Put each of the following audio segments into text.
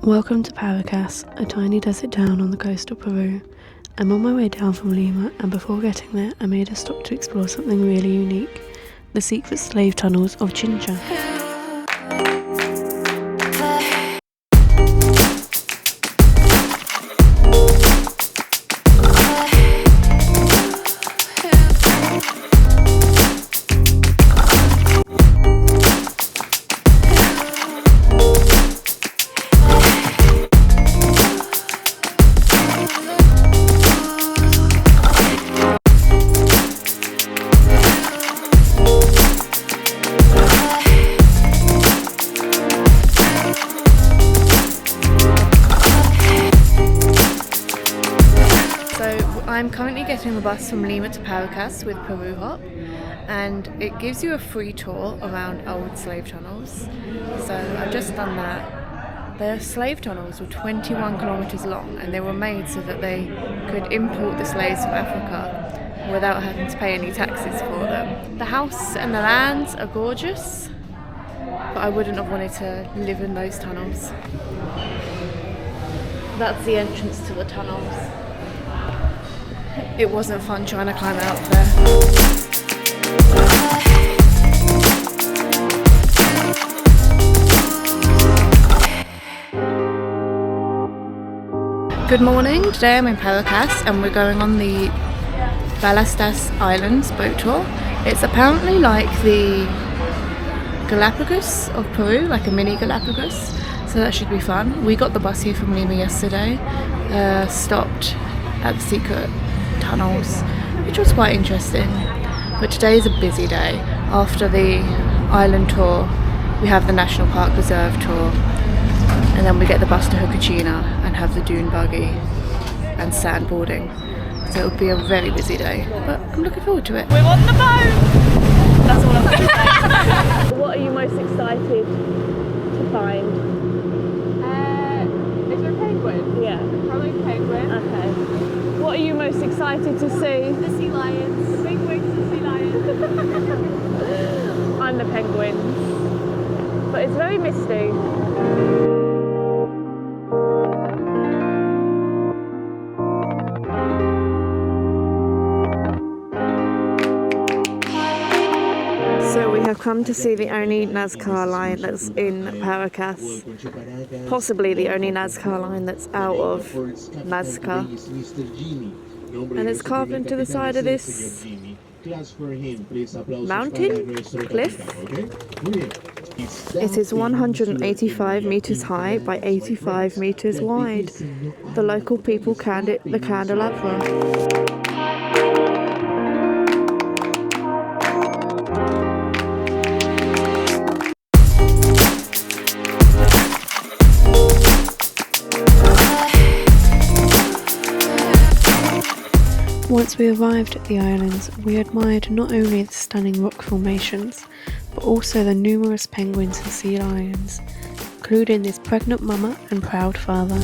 Welcome to Paracas, a tiny desert town on the coast of Peru. I'm on my way down from Lima, and before getting there I made a stop to explore something really unique, the secret slave tunnels of Chincha. I'm currently getting the bus from Lima to Paracas with Peru Hop, and it gives you a free tour around old slave tunnels. So I've just done that. The slave tunnels were 21 kilometers long, and they were made so that they could import the slaves from Africa without having to pay any taxes for them. The house and the lands are gorgeous, but I wouldn't have wanted to live in those tunnels. That's the entrance to the tunnels. It wasn't fun trying to climb out there. Good morning, today I'm in Paracas and we're going on the Ballestas Islands boat tour. It's apparently like the Galapagos of Peru, like a mini Galapagos, so that should be fun. We got the bus here from Lima yesterday, stopped at the secret tunnels, which was quite interesting, but today is a busy day. After the island tour we have the National Park Reserve tour, and then we get the bus to Hucachina and have the dune buggy and sandboarding, so it'll be a very busy day, but I'm looking forward to it. We're on the boat! That's all I'm going to say. What are you most excited to find? Is there a penguin? Yeah. Probably penguin. Okay. What are you most excited to see? The sea lions. The big wings of sea lions. I'm the penguins. But it's very misty. So we have come to see the only Nazca line that's in Paracas. Possibly the only Nazca line that's out of Nazca. And it's carved into the side of this mountain cliff. It is 185 meters high by 85 meters wide. The local people called it the candelabra. Once we arrived at the islands, we admired not only the stunning rock formations, but also the numerous penguins and sea lions, including this pregnant mama and proud father.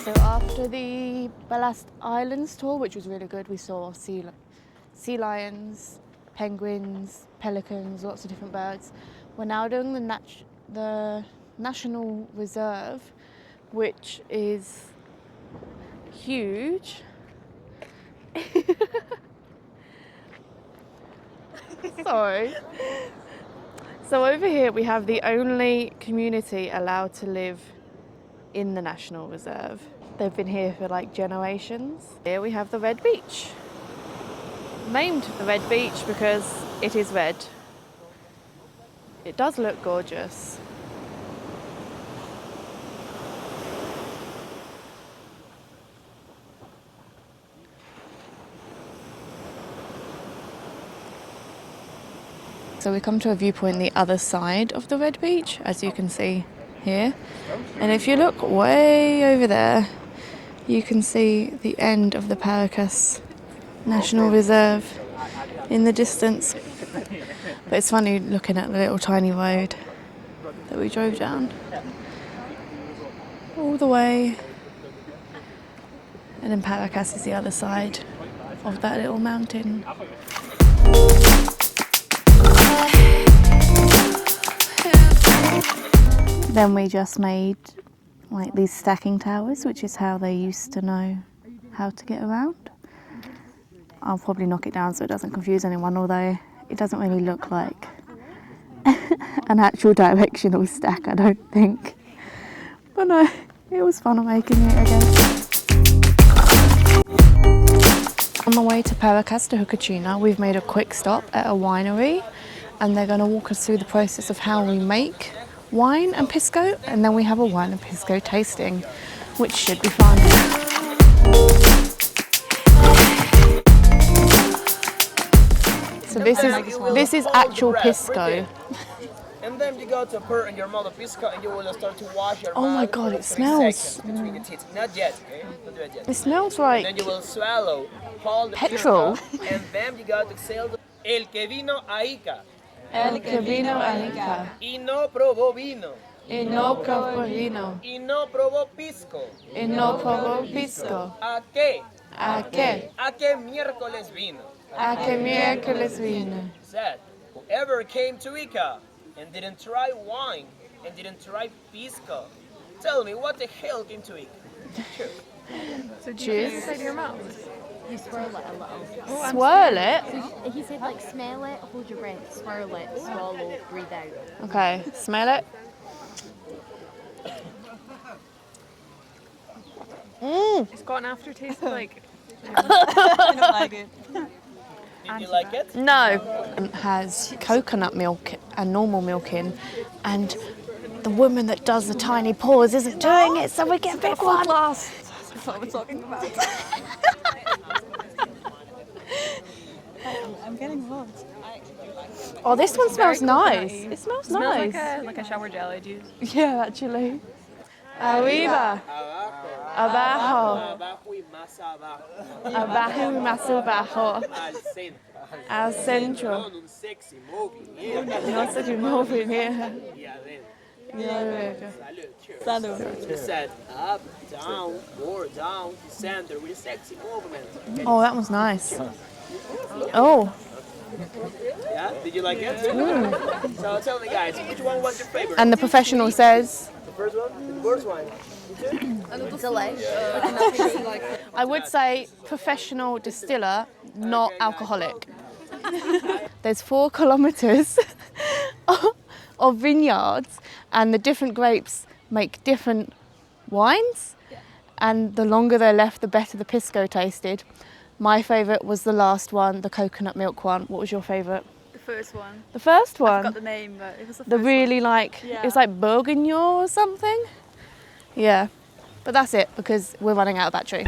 So after the Ballestas Islands tour, which was really good, we saw sea lions, penguins, pelicans, lots of different birds. We're now doing the National Reserve, which is huge. Sorry. So over here we have the only community allowed to live in the National Reserve. They've been here for like generations. Here we have the Red Beach. Named the Red Beach because it is red. It does look gorgeous. So we come to a viewpoint the other side of the red beach, as you can see here. And if you look way over there, you can see the end of the Paracas National Reserve in the distance. But it's funny looking at the little tiny road that we drove down all the way. And then Paracas is the other side of that little mountain. Then we just made like these stacking towers, which is how they used to know how to get around. I'll probably knock it down so it doesn't confuse anyone, although it doesn't really look like an actual directional stack, I don't think. But no, it was fun making it again. On the way to Paracas to Hucachina, we've made a quick stop at a winery, and they're going to walk us through the process of how we make wine and Pisco, and then we have a wine and Pisco tasting, which should be fun. So this is actual Pisco. And then you go to pour in your mouth of Pisco and you will start to wash your Oh my mouth god, for it 3 smells. seconds between the teeth. Not yet, okay? Don't do it yet. It smells And like then you will swallow all the petrol. Pisco, and then you got to exhale the El que vino a Ica El que vino a Ica y no probó vino y no probó vino y no probó Pisco. y no probó Pisco. ¿A qué? ¿A qué? ¿A qué miércoles vino? ¿A qué miércoles vino? Said, whoever came to Ica and didn't try wine and didn't try Pisco, tell me what the hell came to Ica? So do Cheers. you inside your mouth? You swirl it a little. Swirl it? He said like smell it, hold your breath, swirl it, swallow, breathe out. Okay, smell it. It's got an aftertaste of like. I don't like it. Did you like it? No. It has coconut milk and normal milk in, and the woman that does the tiny pours isn't doing it, so we get a big one. That's what we're talking about. I'm getting hot. Oh, this one smells nice. It smells nice. like a shower gel I'd use. Yeah, actually. Arriba, abajo, Abajo y más abajo. abajo y más abajo, Al centro. al centro. Con un sexy movimiento. No sé si moving here. Y adentro. Yeah. Salud. Cheers. Salud. You said up, down, more down, center with a sexy movement. Oh, that was nice. Oh, Yeah? Did you like it? So tell me guys, which one was your favorite? and the professional says, The first one? The worst one? I would say professional distiller, not alcoholic. There's 4 kilometres of vineyards, and the different grapes make different wines, and the longer they're left, the better the Pisco tasted. My favourite was the last one, the coconut milk one. What was your favourite? The first one. The first I one? forgot the name, but it was the The first really like, it was Yeah. like Bourguignon or something? Yeah. But that's it, because we're running out of battery.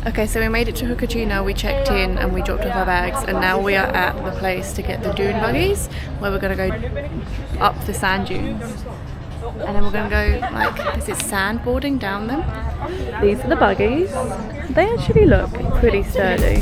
Okay, so we made it to Hucachina, we checked in and we dropped off our bags, and now we are at the place to get the dune buggies, where we're going to go up the sand dunes. And then we're going to go, like, is it sandboarding down them? These are the buggies. They actually look pretty sturdy.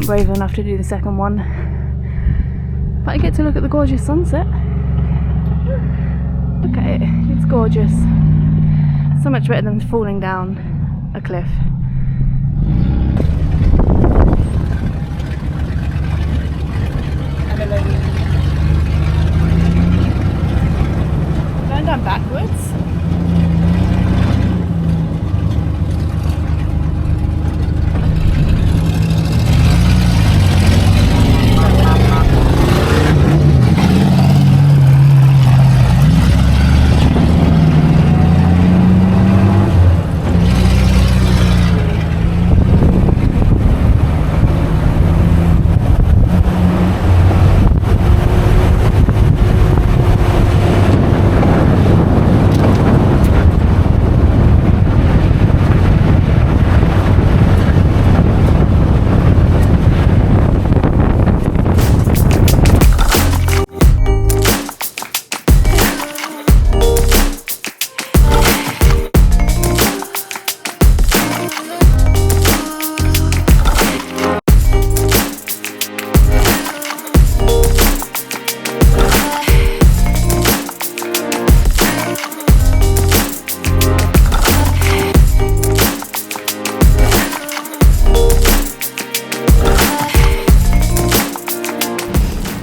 wasn't brave enough to do the second one. But I get to look at the gorgeous sunset. Look at it, it's gorgeous. So much better than falling down a cliff. Going down backwards.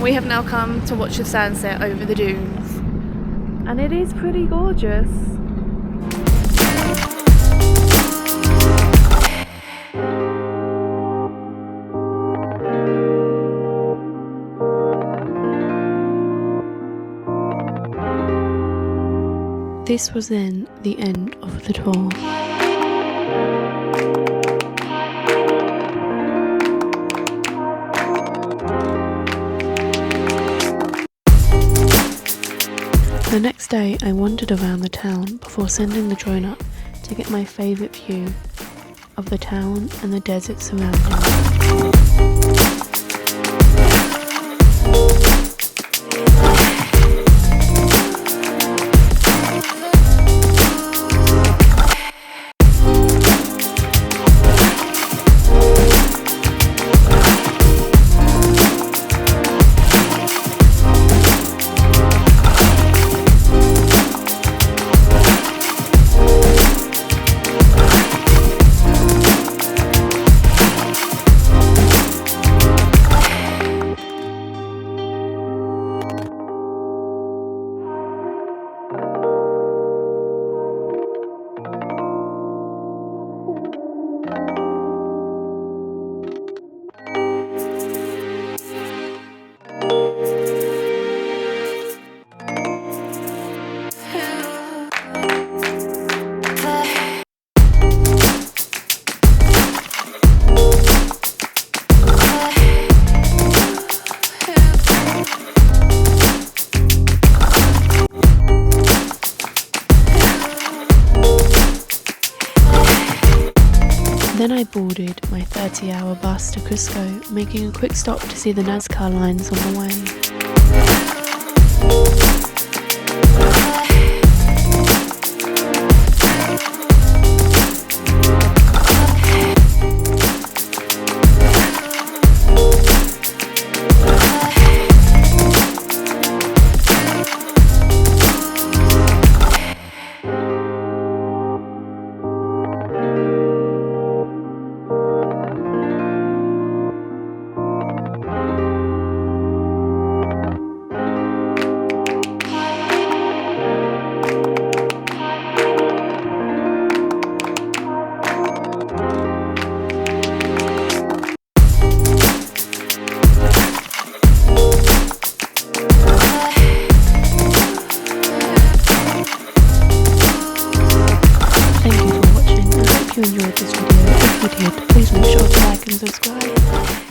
We have now come to watch the sunset over the dunes, and it is pretty gorgeous. This was then the end of the tour. The next day I wandered around the town before sending the drone up to get my favourite view of the town and the desert surrounding it. Then I boarded my 30-hour bus to Cusco, making a quick stop to see the Nazca Lines on the way. You enjoyed this video. If you did, please make sure to like and subscribe.